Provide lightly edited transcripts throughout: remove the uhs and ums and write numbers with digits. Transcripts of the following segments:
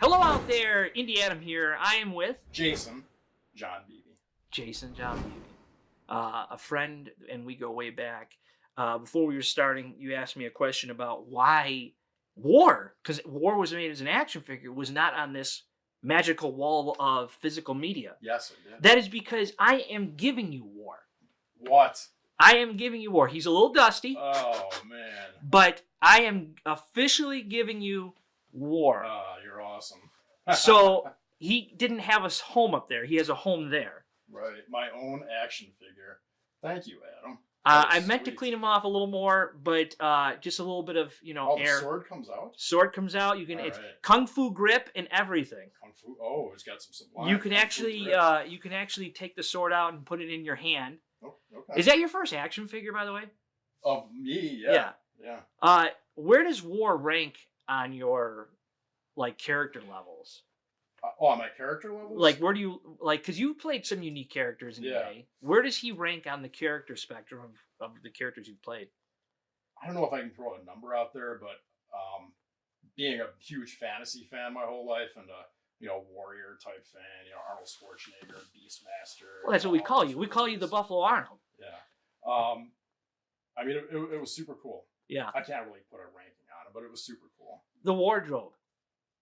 Hello out there, Indie Adam here. I am with Jason, John Beebe. John Beebe, a friend, and we go way back. Before we were starting, you asked me a question about why War, because War was made as an action figure, was not on this magical wall of physical media. Yes, it did. That is because I am giving you War. What? I am giving you War. He's a little dusty, Oh, man. but I am officially giving you War. You're awesome. So he didn't have a home up there. He has a home there. Right. My own action figure. Thank you, Adam. I meant to clean him off a little more, but just a little bit of, air. The sword comes out? Sword comes out. You can it's right. kung fu grip and everything. Kung fu. Oh, it's got some sublime. You can actually take the sword out and put it in your hand. Oh, okay. Is that your first action figure, by the way? Of me, yeah. Where does War rank on your character levels? On my character levels? Where do you because you played some unique characters in the day. Where does he rank on the character spectrum of the characters you've played? I don't know if I can throw a number out there, but being a huge fantasy fan my whole life and a warrior type fan, Arnold Schwarzenegger, Beastmaster. Well, that's what we call you. We call you the Buffalo Arnold. Yeah. I mean, it was super cool. Yeah. I can't really put a ranking on it, but it was super cool. The wardrobe.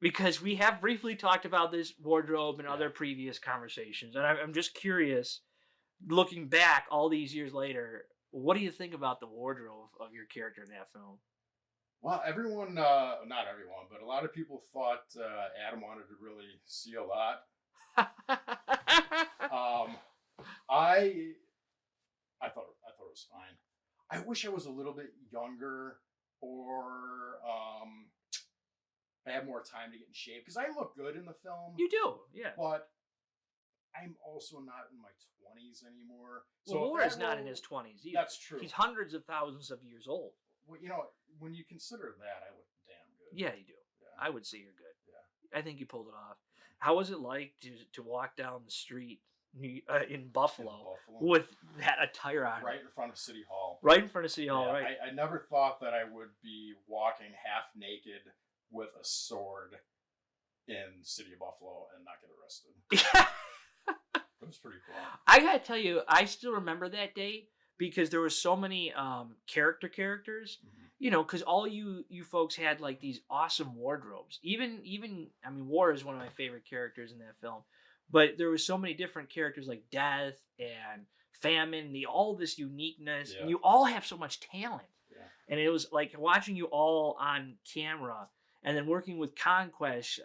Because we have briefly talked about this wardrobe in other previous conversations. And I'm just curious, looking back all these years later, what do you think about the wardrobe of your character in that film? Well, everyone, not everyone, but a lot of people thought Adam wanted to really see a lot. I thought it was fine. I wish I was a little bit younger, or I had more time to get in shape, because I look good in the film. You do, yeah. But I'm also not in my 20s anymore. Well, War is not in his 20s either. That's true. He's hundreds of thousands of years old. Well, when you consider that, I look damn good. Yeah, you do. Yeah. I would say you're good. Yeah. I think you pulled it off. How was it like to walk down the street in Buffalo with that attire on? Right in front of City Hall. Right in front of City Hall, yeah, right. I never thought that I would be walking half naked with a sword in City of Buffalo and not get arrested. It was pretty cool. I gotta tell you, I still remember that day because there were so many characters. Mm-hmm. Because all you folks had these awesome wardrobes. Even I mean, War is one of my favorite characters in that film, but there were so many different characters like Death and Famine, all this uniqueness, and you all have so much talent. Yeah. And it was like watching you all on camera, and then working with Conquest,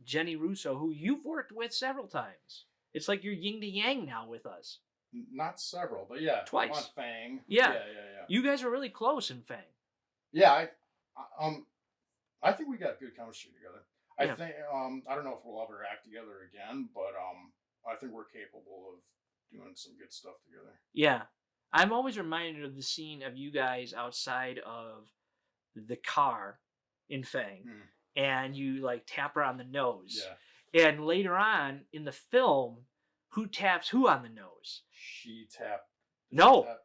Jenny Russo, who you've worked with several times. It's like you're yin to yang now with us. Not several, but yeah, twice on Fang. Yeah. You guys are really close in Fang. Yeah, I think we got good chemistry together. I think I don't know if we'll ever act together again, but I think we're capable of doing some good stuff together. Yeah, I'm always reminded of the scene of you guys outside of the car in Fang, and you tap her on the nose. Yeah. And later on in the film, who taps who on the nose? She tapped. No.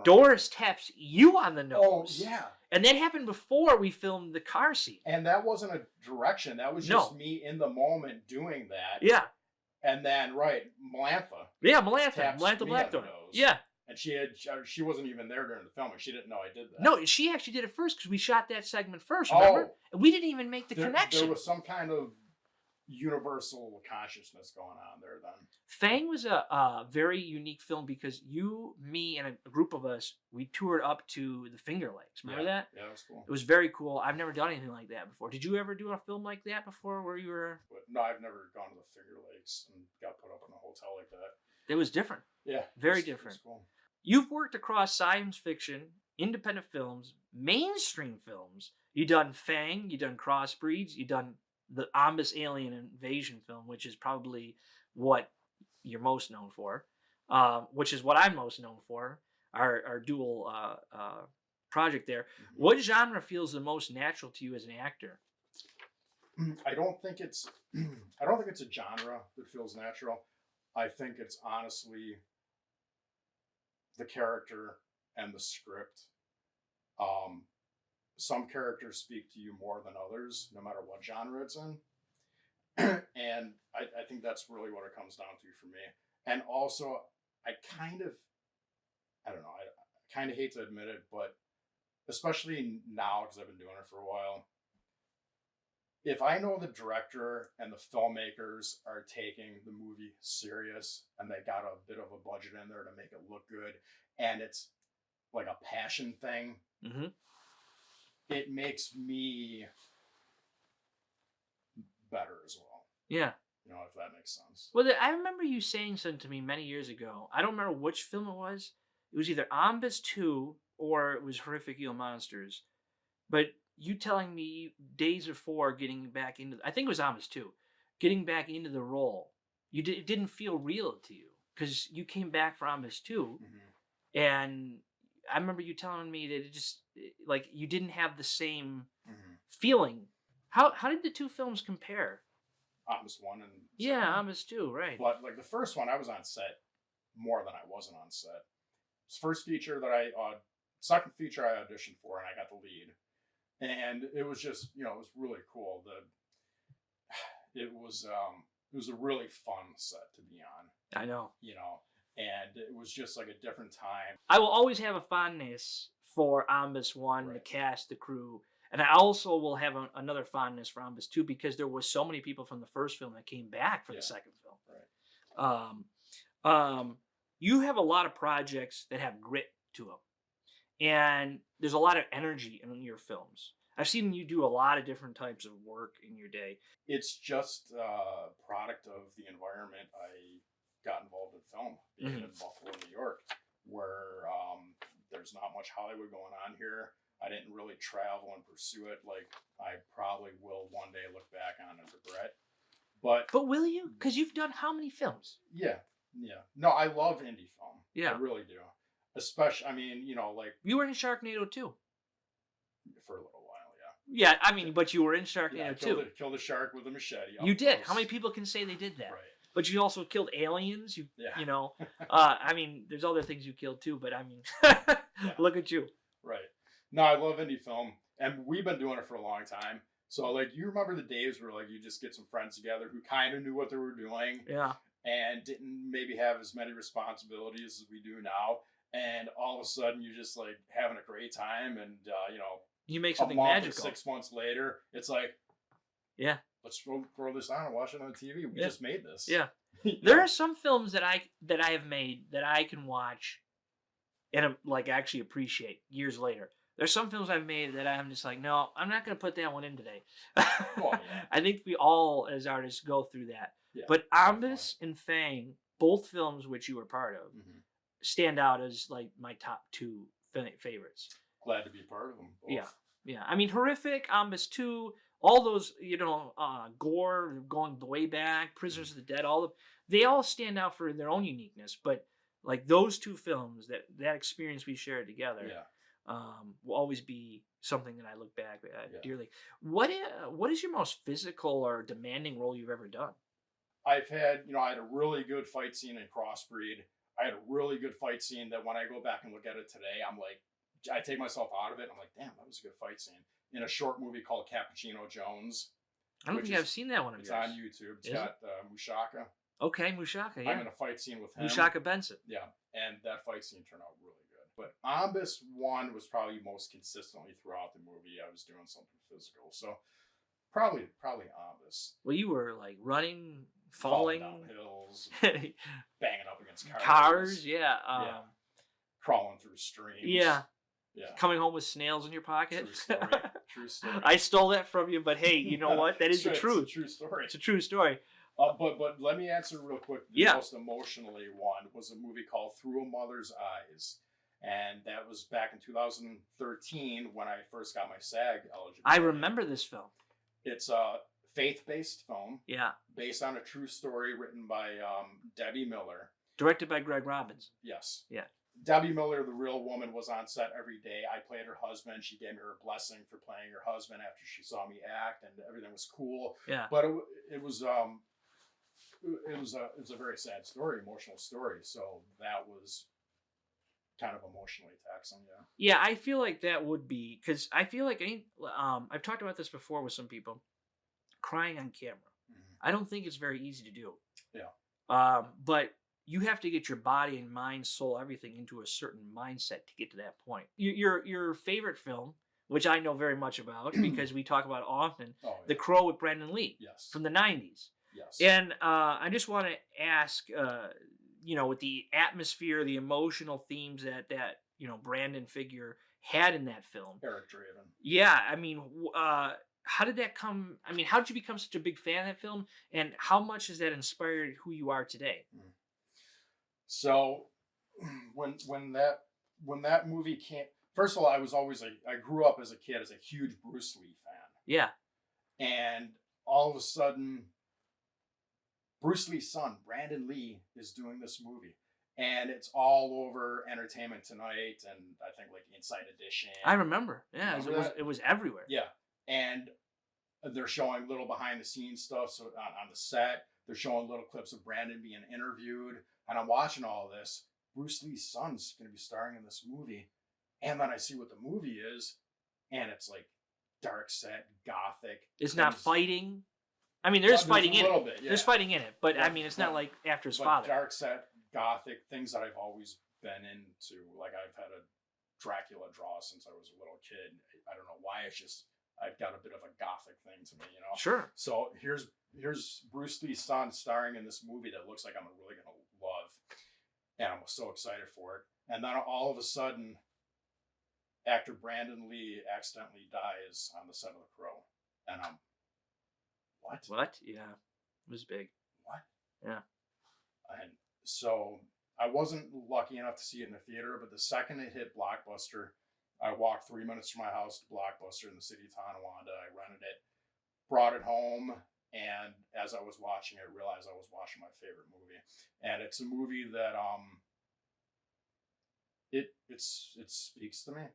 Doris taps you on the nose. Oh, yeah. And that happened before we filmed the car scene. And that wasn't a direction. That was just me in the moment doing that. Yeah. And then, Melantha. Yeah, Melantha Blackthorne. Yeah. And she wasn't even there during the filming. She didn't know I did that. No, she actually did it first because we shot that segment first, remember? And we didn't even make the connection. There was some kind of universal consciousness going on there then. Fang was a very unique film because you, me, and a group of us, we toured up to the Finger Lakes. Remember that? Yeah, it was cool. It was very cool. I've never done anything like that before. Did you ever do a film like that before where you were... No, I've never gone to the Finger Lakes and got put up in a hotel like that. It was different. Yeah. Very different. It was cool. You've worked across science fiction, independent films, mainstream films. You've done Fang, you've done Crossbreeds, you've done the Ombus Alien Invasion film, which is probably what you're most known for, which is what I'm most known for, our dual project there. Mm-hmm. What genre feels the most natural to you as an actor? I don't think it's a genre that feels natural. I think it's honestly the character and the script. some characters speak to you more than others, no matter what genre it's in. And I think that's really what it comes down to for me. And also, I kind of, I don't know, I kind of hate to admit it, but especially now, because I've been doing it for a while, if I know the director and the filmmakers are taking the movie serious and they got a bit of a budget in there to make it look good, and it's like a passion thing, Mm-hmm. it makes me better as well. Yeah. You know, if that makes sense. Well, I remember you saying something to me many years ago. I don't remember which film it was. It was either Ombus 2 or it was Horrific Eel Monsters. But you telling me days before getting back into, I think it was Ombus 2, getting back into the role, it didn't feel real to you because you came back for Ombus 2, Mm-hmm. and I remember you telling me that it just, like, you didn't have the same Mm-hmm. feeling. How did the two films compare? Ombus 1 and Yeah, second. Ombus 2, right. But like the first one, I was on set more than I wasn't on set. It's first feature that second feature I auditioned for, and I got the lead. And it was just, you know, it was really cool. It was a really fun set to be on. I know. You know, and it was just like a different time. I will always have a fondness for Ombus 1, the Right. cast, the crew. And I also will have another fondness for Ombus 2 because there were so many people from the first film that came back for the second film. Right. You have a lot of projects that have grit to them. And there's a lot of energy in your films. I've seen you do a lot of different types of work in your day. It's just a product of the environment I got involved in film, being in Buffalo, New York, where there's not much Hollywood going on here. I didn't really travel and pursue it like I probably will one day look back on and regret. But will you? Because you've done how many films? Yeah. No, I love indie film. Yeah. I really do. Especially, I mean, you know, like you were in Sharknado too. For a little while, yeah. Yeah, I mean, but you were in Sharknado too. Killed a shark with a machete. You did. How many people can say they did that? Right. But you also killed aliens. You know. I mean, there's other things you killed too. But I mean, look at you. Right. No, I love indie film, and we've been doing it for a long time. So, like, you remember the days where, like, you just get some friends together who kind of knew what they were doing, and didn't maybe have as many responsibilities as we do now, and all of a sudden you're just like having a great time, and you know, you make something magical. 6 months later, it's like, let's throw this on and watch it on TV. We just made this. Yeah. There are some films that I have made that I can watch and like actually appreciate years later. There's some films I've made that I'm just like, no, I'm not going to put that one in today. I think we all, as artists, go through that. Yeah, but Ombus and Fang, both films which you were part of, stand out as like my top two favorites. Glad to be part of them. Both. Yeah. I mean, Horrific, Ombus 2, all those, you know, Gore, going way back, Prisoners of the Dead, they all stand out for their own uniqueness. But like those two films, that experience we shared together, will always be something that I look back at dearly. What is your most physical or demanding role you've ever done? I've had, you know, I had a really good fight scene in Crossbreed. I had a really good fight scene that when I go back and look at it today, I'm like, I take myself out of it. I'm like, damn, that was a good fight scene. In a short movie called Cappuccino Jones. I don't think I've seen that one of yours. It's on YouTube. It's got Mushaka. Okay, Mushaka, yeah. I'm in a fight scene with him. Mushaka Benson. Yeah, and that fight scene turned out really good. But Ombus 1 was probably most consistently throughout the movie. I was doing something physical. So probably Ombus. Well, you were like running, falling down hills, banging up against cars. Cars, yeah. Crawling through streams. Yeah. Coming home with snails in your pocket. True story. I stole that from you, but hey, you know what? That is the truth. It's a true story. It's a true story. But let me answer real quick. The most emotionally one was a movie called Through a Mother's Eyes. And that was back in 2013 when I first got my SAG eligibility. I remember this film. It's a faith-based film. Yeah. Based on a true story written by Debbie Miller. Directed by Greg Robbins. Yes. Yeah. Debbie Miller, the real woman, was on set every day. I played her husband. She gave me her blessing for playing her husband after she saw me act, and everything was cool. Yeah. But it was a very sad story, emotional story. So that was kind of emotionally taxing. Yeah. Yeah, I feel like that would be because I feel like I've talked about this before with some people. Crying on camera, I don't think it's very easy to do. Yeah. But you have to get your body and mind, soul, everything into a certain mindset to get to that point. Your favorite film, which I know very much about because we talk about it often, Oh, yeah. The Crow with Brandon Lee Yes. from the 90s. Yes. And I just want to ask, with the atmosphere, the emotional themes that Brandon figure had in that film. Eric Draven. Yeah, I mean, how did that come? I mean, how did you become such a big fan of that film, and how much has that inspired who you are today? So, when that movie came, first of all, I grew up as a kid as a huge Bruce Lee fan. Yeah. And all of a sudden, Bruce Lee's son, Brandon Lee, is doing this movie. And it's all over Entertainment Tonight and I think like Inside Edition. I remember. Yeah, Remember it was everywhere. Yeah. And they're showing little behind the scenes stuff so on the set. They're showing little clips of Brandon being interviewed. And I'm watching all this. Bruce Lee's son's going to be starring in this movie. And then I see what the movie is. And it's like dark set, gothic. It's not fighting. I mean, there's fighting in it. Bit, yeah. There's fighting in it. But I mean, it's not like after his father. Dark set, gothic, things that I've always been into. Like I've had a Dracula draw since I was a little kid. I don't know why. It's just I've got a bit of a gothic thing to me, you know. Sure. So here's Bruce Lee's son starring in this movie that looks like I'm really gonna love, and I'm so excited for it. And then all of a sudden, actor Brandon Lee accidentally dies on the set of The Crow, and I'm what? What? Yeah, it was big. What? Yeah. And so I wasn't lucky enough to see it in the theater, but the second it hit Blockbuster, I walked 3 minutes from my house to Blockbuster in the city of Tonawanda. I rented it, brought it home, and as I was watching it, realized I was watching my favorite movie. And it's a movie that it speaks to me,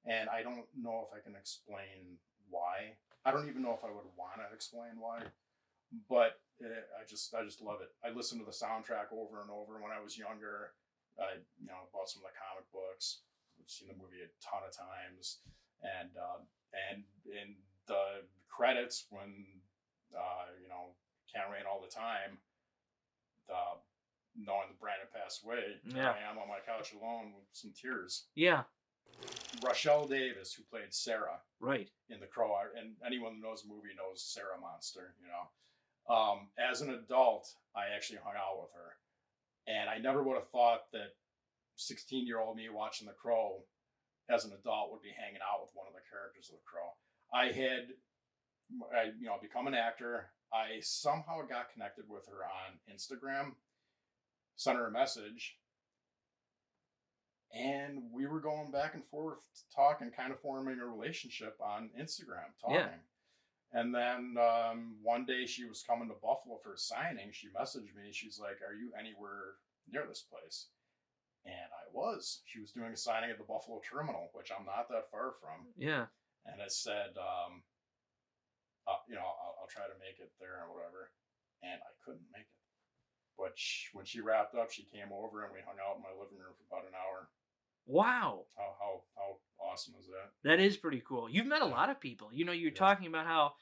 and I don't know if I can explain why. I don't even know if I would want to explain why, but I just love it. I listened to the soundtrack over and over when I was younger. I bought some of the comic books. I've seen the movie a ton of times, and in the credits when can't rain all the time. Knowing that Brandon passed away, I am on my couch alone with some tears. Yeah. Rochelle Davis, who played Sarah, right, in The Crow, and anyone who knows the movie knows Sarah Monster. As an adult, I actually hung out with her, and I never would have thought that 16-year-old me watching The Crow as an adult would be hanging out with one of the characters of The Crow. I become an actor. I somehow got connected with her on Instagram, sent her a message, and we were going back and forth talking, kind of forming a relationship on Instagram, talking. Yeah. And then one day she was coming to Buffalo for a signing. She messaged me. She's like, "Are you anywhere near this place?" And I was. She was doing a signing at the Buffalo Terminal, which I'm not that far from. Yeah. And I said, I'll try to make it there and whatever. And I couldn't make it. But when she wrapped up, she came over and we hung out in my living room for about an hour. Wow. How awesome is that? That is pretty cool. You've met a lot of people. You're talking about how,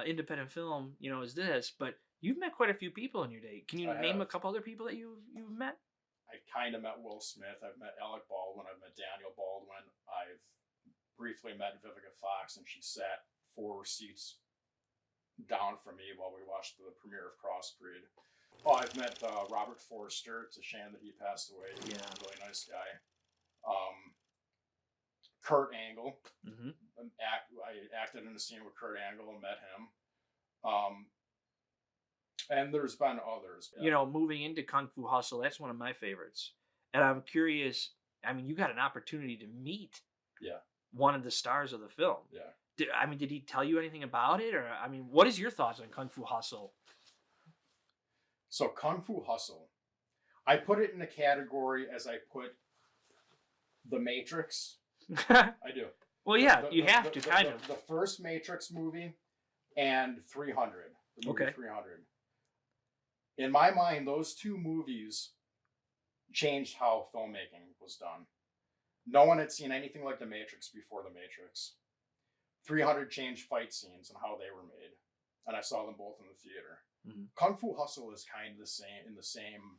independent film, is this, but you've met quite a few people in your day. Can you name a couple other people that you've met? I kind of met Will Smith. I've met Alec Baldwin. I've met Daniel Baldwin. I've briefly met Vivica Fox, and she sat 4 seats down from me while we watched the premiere of Crossbreed. Oh, I've met Robert Forster. It's a shame that he passed away. He's a really nice guy. Kurt Angle. I acted in a scene with Kurt Angle and met him. And there's been others. Moving into Kung Fu Hustle, that's one of my favorites. And I'm curious, you got an opportunity to meet one of the stars of the film. Yeah. Did he tell you anything about it? Or, what is your thoughts on Kung Fu Hustle? So Kung Fu Hustle, I put it in a category as I put The Matrix. I do. Well, yeah, you have to. The first Matrix movie and 300. The movie 300. In my mind, those two movies changed how filmmaking was done. No one had seen anything like The Matrix before The Matrix. 300 changed fight scenes and how they were made, and I saw them both in the theater. Mm-hmm. Kung Fu Hustle is kind of the same in the same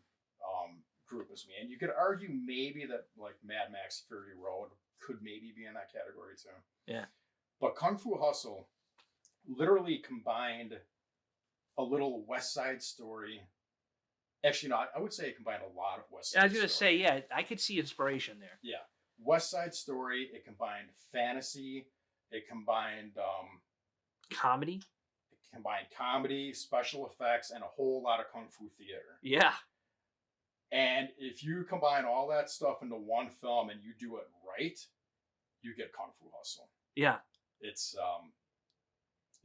group as me, and you could argue maybe that like Mad Max Fury Road could maybe be in that category too. Yeah. But Kung Fu Hustle literally combined a little West Side Story. Actually, no, I would say it combined a lot of West Side I was going to Story. say, yeah, I could see inspiration there. Yeah. West Side Story, it combined fantasy, it combined Comedy? special effects, and a whole lot of Kung Fu theater. Yeah. And if you combine all that stuff into one film and you do it right, you get Kung Fu Hustle. Yeah. It's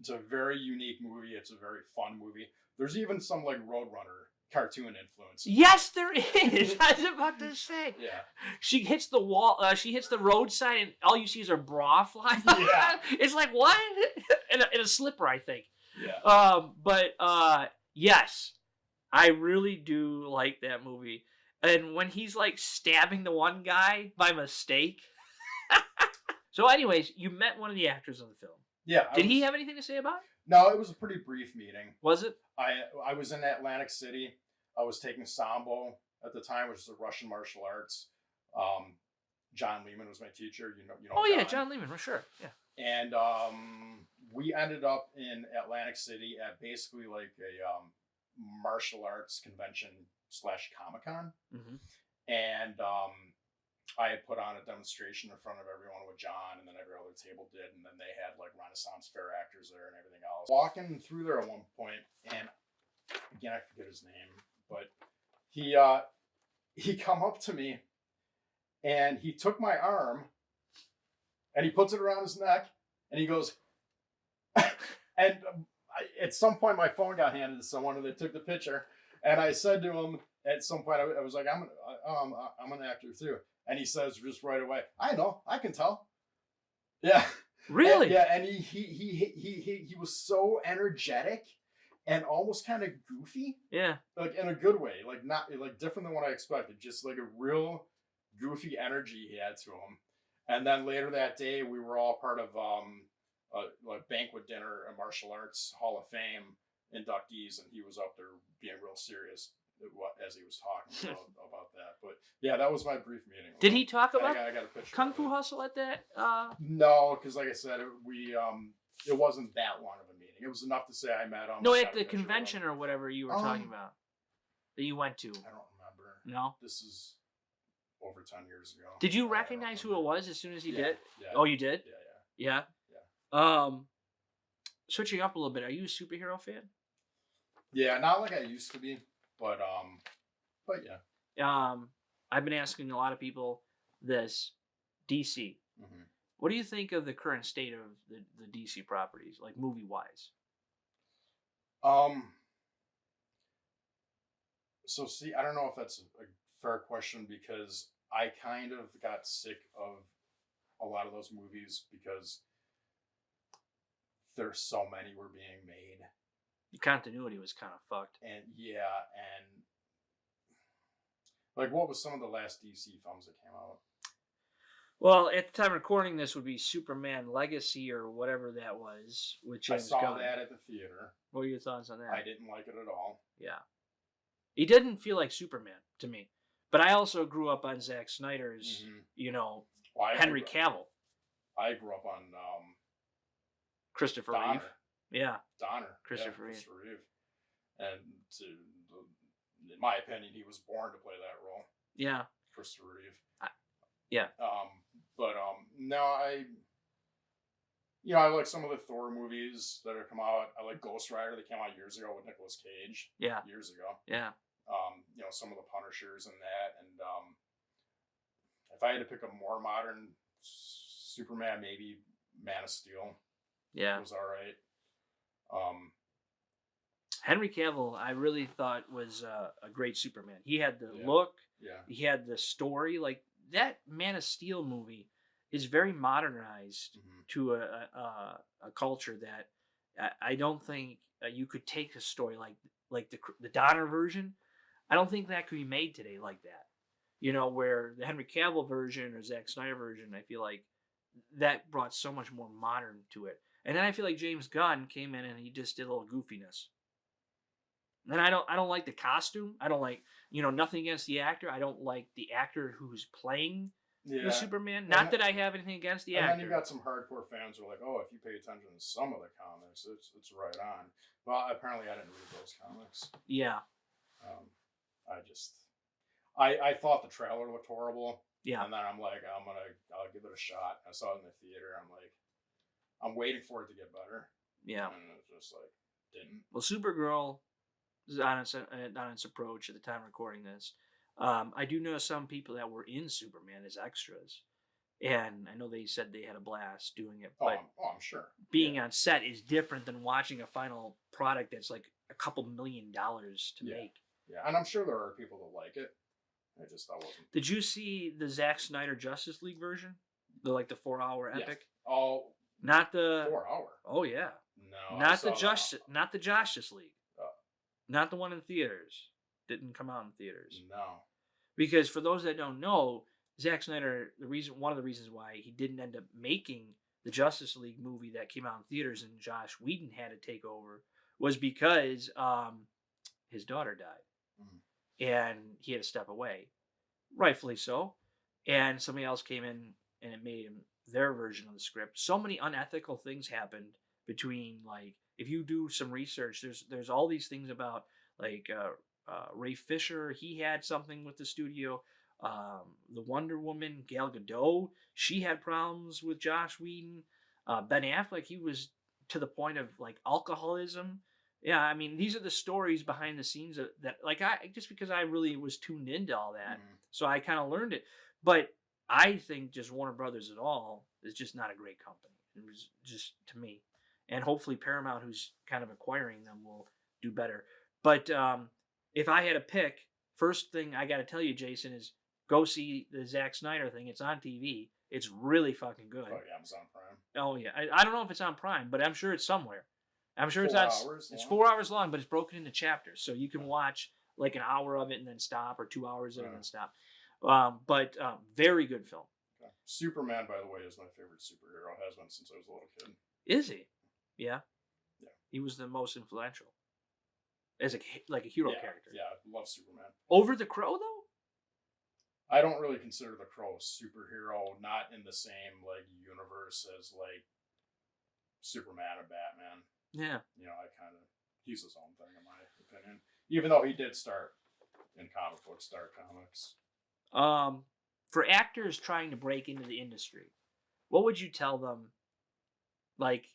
a very unique movie. It's a very fun movie. There's even some like Roadrunner cartoon influence. Yes, there is. I was about to say. Yeah. She hits the wall. She hits the roadside, and all you see is her bra flying. Yeah. It's like what? in a slipper, I think. Yeah. But yes, I really do like that movie. And when he's like stabbing the one guy by mistake. So, anyways, you met one of the actors in the film. Yeah. Did he have anything to say about it? No, it was a pretty brief meeting. Was it? I was in Atlantic City. I was taking Sambo at the time, which is a Russian martial arts. John Lehman was my teacher. You know. Oh yeah, John Lehman, for sure. Yeah. And we ended up in Atlantic City at basically like a martial arts convention / Comic-Con. Mm-hmm. And I had put on a demonstration in front of everyone with John, and then every other table did, and then they had like Renaissance Fair actors there and everything else. Walking through there at one point, and again I forget his name, but he come up to me, and he took my arm, and he puts it around his neck, and he goes, and at some point my phone got handed to someone, and they took the picture, and I said to him at some point, I was like, I'm an actor too. And he says just right away, I know, I can tell. Yeah. Really? And, yeah, and he was so energetic and almost kind of goofy. Yeah. Like in a good way. Like not like different than what I expected. Just like a real goofy energy he had to him. And then later that day we were all part of a banquet dinner, a martial arts Hall of Fame inductees, and he was up there being real serious as he was talking about that. But yeah, that was my brief meeting. Did he talk about I got a picture Kung Fu Hustle at that? No, because like I said, it wasn't that long of a meeting. It was enough to say I met him. No, at the convention or whatever you were talking about that you went to. I don't remember. No, this is over 10 years ago. Did you recognize who it was as soon as he did? Yeah. Oh, you did? Yeah. Switching up a little bit, are you a superhero fan? Yeah, not like I used to be, but yeah. I've been asking a lot of people this. DC. Mm-hmm. What do you think of the current state of the DC properties, like movie wise? So see, I don't know if that's a fair question because I kind of got sick of a lot of those movies because there's so many were being made. The continuity was kind of fucked. And like what was some of the last DC films that came out? Well, at the time of recording this would be Superman Legacy or whatever that was, which I saw that at the theater. What are your thoughts on that? I didn't like it at all. Yeah. He didn't feel like Superman to me. But I also grew up on Zack Snyder's, Henry Cavill. I grew up on Christopher Reeve. Yeah. Donner. Christopher Reeve. And in my opinion, he was born to play that role. Yeah. Christopher Reeve. Yeah. No, I like some of the Thor movies that have come out. I like Ghost Rider that came out years ago with Nicolas Cage. Yeah. Years ago. Yeah. Some of the Punishers and that. And if I had to pick a more modern Superman, maybe Man of Steel. Yeah. It was all right. Henry Cavill, I really thought was a great Superman. He had the look. Yeah. He had the story. Like that Man of Steel movie is very modernized to a culture that I don't think you could take a story like the Donner version. I don't think that could be made today like that. You know, where the Henry Cavill version or Zack Snyder version, I feel like that brought so much more modern to it. And then I feel like James Gunn came in and he just did a little goofiness. And I don't like the costume. I don't like, nothing against the actor. I don't like the actor who's playing the Yeah. Superman. And Not that I have anything against the and then you actor. got some hardcore fans who are like, oh, if you pay attention to some of the comics, it's right on. Well, apparently I didn't read those comics. Yeah. Um, I just I thought the trailer looked horrible. Yeah. And then I'm like, I'll give it a shot. I saw it in the theater. I'm like, I'm waiting for it to get better. Yeah. And it just like didn't. Well, Supergirl is on its approach at the time of recording this. I do know some people that were in Superman as extras, and I know they said they had a blast doing it. But I'm sure. being on set is different than watching a final product that's like a couple $1 million to make. Yeah, and I'm sure there are people that like it. I wasn't. Did you see the Zack Snyder Justice League version? The 4-hour epic? Oh, not the 4-hour. Oh yeah. No, not the Justice League. Not the one in theaters. Didn't come out in theaters. No. Because for those that don't know, Zack Snyder, one of the reasons why he didn't end up making the Justice League movie that came out in theaters and Josh Whedon had to take over was because his daughter died. And he had to step away. Rightfully so. And somebody else came in and it made him their version of the script. So many unethical things happened between, like, if you do some research, there's all these things about, like, Ray Fisher, he had something with the studio. The Wonder Woman, Gal Gadot, she had problems with Josh Whedon. Ben Affleck, he was to the point of, like, alcoholism. Yeah, I mean, these are the stories behind the scenes that like, just because I really was tuned into all that, so I kind of learned it. But I think just Warner Brothers at all is just not a great company. It was just, to me, and hopefully Paramount, who's kind of acquiring them, will do better. But if I had to pick, first thing I got to tell you, Jason, is go see the Zack Snyder thing. It's on TV. It's really fucking good. Oh yeah, Amazon Prime. Oh yeah, I don't know if it's on Prime, but I'm sure it's somewhere. I'm sure it's 4 hours long, but it's broken into chapters, so you can watch like an hour of it and then stop, or 2 hours of it and then stop. But very good film. Okay. Superman, by the way, is my favorite superhero. Has been since I was a little kid. Is he? Yeah. Yeah. He was the most influential as a hero character. Yeah, I love Superman. Over the Crow, though? I don't really consider the Crow a superhero. Not in the same like universe as like Superman or Batman. Yeah. He's his own thing in my opinion. Even though he did start in comic books, Dark Comics. For actors trying to break into the industry, what would you tell them? Like,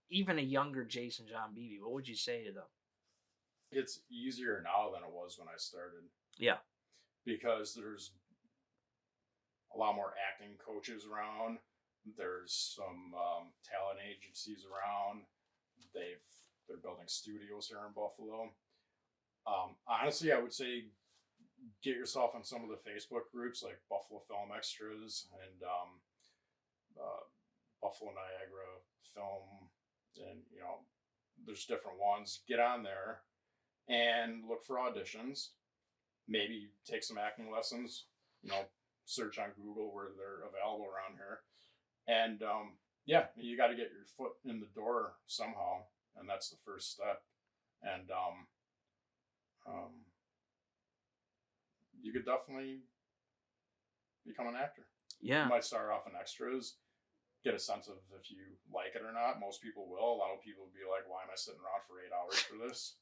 even a younger Jason John Beebe, what would you say to them? It's easier now than it was when I started. Yeah. Because there's a lot more acting coaches around. There's some talent agencies around. They're building studios here in Buffalo. Honestly, I would say get yourself on some of the Facebook groups like Buffalo Film Extras and Buffalo Niagara Film, and there's different ones. Get on there and look for auditions. Maybe take some acting lessons. Search on Google where they're available around here, and you got to get your foot in the door somehow, and that's the first step. And you could definitely become an actor. Yeah. You might start off in extras, get a sense of if you like it or not. Most people will. A lot of people will be like, why am I sitting around for 8 hours for this?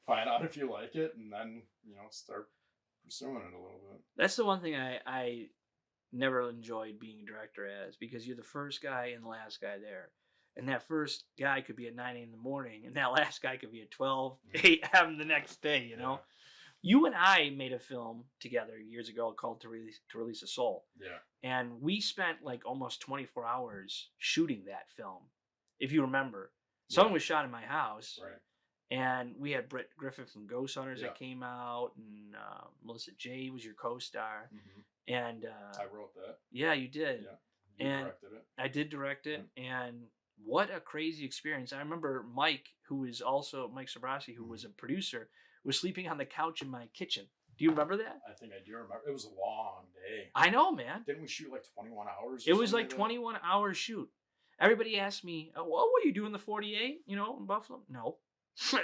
Find out if you like it, and then, start pursuing it a little bit. That's the one thing I never enjoyed being a director as, because you're the first guy and the last guy there. And that first guy could be at 9 in the morning, and that last guy could be at 12 a.m. the next day, Yeah. You and I made a film together years ago called To Release a Soul. Yeah. And we spent like almost 24 hours shooting that film, if you remember. Some was shot in my house. Right. And we had Britt Griffith from Ghost Hunters that Yeah. came out, and Melissa J was your co-star. Mm-hmm. And I wrote that. yeah, you did. Yeah. You And directed it. I did direct it, and what a crazy experience. I remember Mike, who is also Mike Sobrasi, who was a producer, was sleeping on the couch in my kitchen Do you remember that? I think I do remember. It was a long day. I know, man. Didn't we shoot like 21 hours? It was like 21 hours shoot. Everybody asked me, "Well, what you doing the 48? You know, in Buffalo?" No,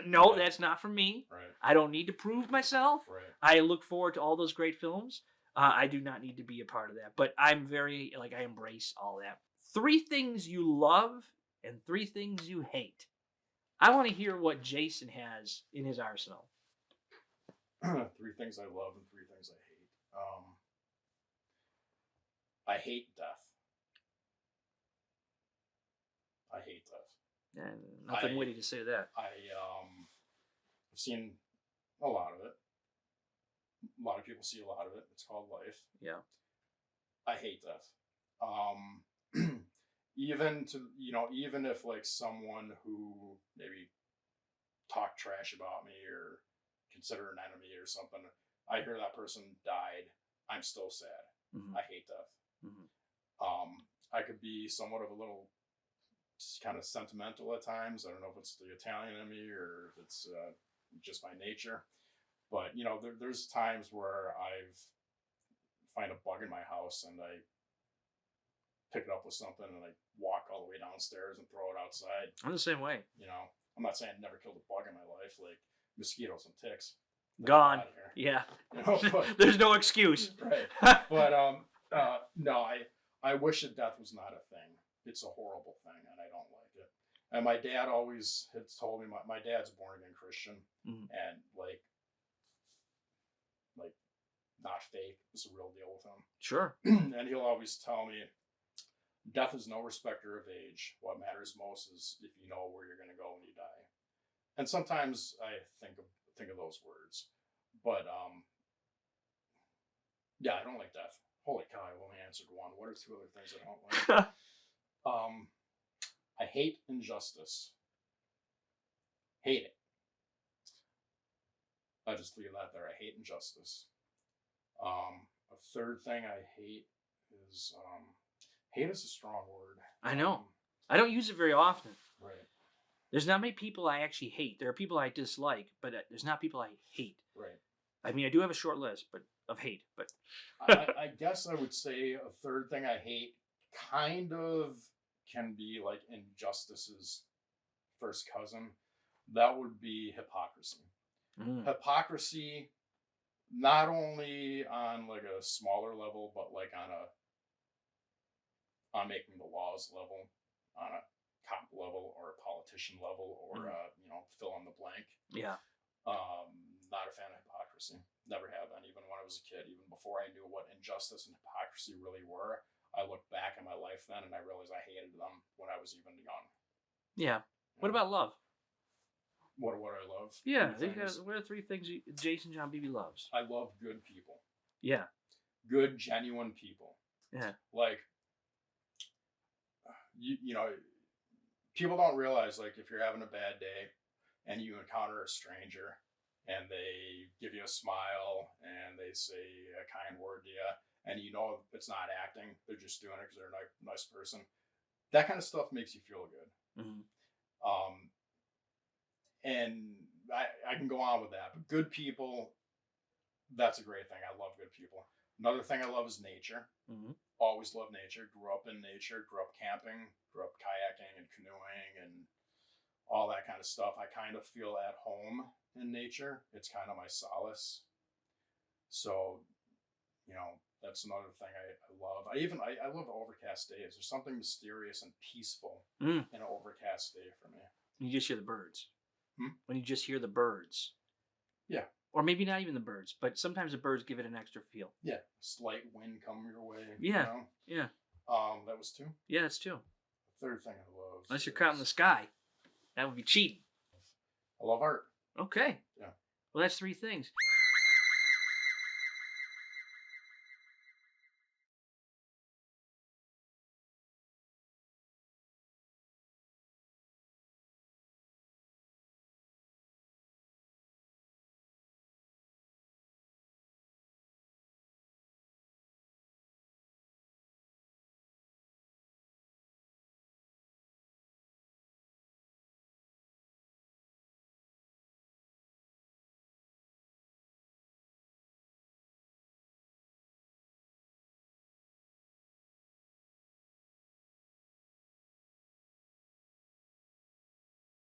no, Right. that's not for me. Right. I don't need to prove myself. Right. I look forward to all those great films. I do not need to be a part of that, but I'm very I embrace all that. 3 things you love and 3 things you hate. I want to hear what Jason has in his arsenal. 3 things I love and 3 things I hate. I hate death. I hate death. And nothing witty to say to that. I've seen a lot of it. A lot of people see a lot of it. It's called life. Yeah. I hate death. Even if like someone who maybe talked trash about me or consider an enemy or something, I hear that person died, I'm still sad. Mm-hmm. I hate death. Mm-hmm. I could be somewhat of a little kind of sentimental at times. I don't know if it's the Italian in me or if it's just my nature. But, there's times where I've find a bug in my house and I pick it up with something and I walk all the way downstairs and throw it outside. I'm the same way. I'm not saying I've never killed a bug in my life, like mosquitoes and ticks. Gone. Yeah. But, there's no excuse. Right. But no, I wish that death was not a thing. It's a horrible thing and I don't like it. And my dad always had told me, my dad's a born again Christian, and like not fake. It's a real deal with him. Sure. And he'll always tell me, death is no respecter of age. What matters most is if you know where you're going to go when you die. And sometimes I think of those words, but yeah, I don't like death. Holy cow! I've only answered one. What are 2 other things I don't like? I hate injustice. Hate it. I just leave that there. I hate injustice. A third thing I hate is hate is a strong word. I know. I don't use it very often. Right. There's not many people I actually hate. There are people I dislike, but there's not people I hate. Right. I mean, I do have a short list, but of hate. But I guess I would say a third thing I hate kind of can be like injustice's first cousin. That would be hypocrisy. Hypocrisy, not only on like a smaller level, but like on making the laws level, on a cop level or a politician level, or fill in the blank. Yeah. Not a fan of hypocrisy. Never have been. Even when I was a kid, even before I knew what injustice and hypocrisy really were, I look back at my life then and I realized I hated them when I was even young. Yeah. What about love? What I love? Yeah. What are 3 things Jason John Beebe loves? I love good people. Yeah. Good, genuine people. Yeah. Like, people don't realize, like, if you're having a bad day and you encounter a stranger and they give you a smile and they say a kind word to you, and it's not acting, they're just doing it because they're a nice person. That kind of stuff makes you feel good. Mm-hmm. And I can go on with that, but good people, that's a great thing. I love good people. Another thing I love is nature. Mm-hmm. Always loved nature. Grew up in nature. Grew up camping. Grew up kayaking and canoeing and all that kind of stuff. I kind of feel at home in nature. It's kind of my solace. So, that's another thing I love. I love overcast days. There's something mysterious and peaceful in an overcast day for me. You just hear the birds. When you just hear the birds. Yeah. Or maybe not even the birds, but sometimes the birds give it an extra feel. Yeah. Slight wind come your way. Yeah. Yeah. That was 2. Yeah, that's 2. Third thing I love. Unless you're counting the sky. That would be cheating. I love art. Okay. Yeah. Well, that's 3 things.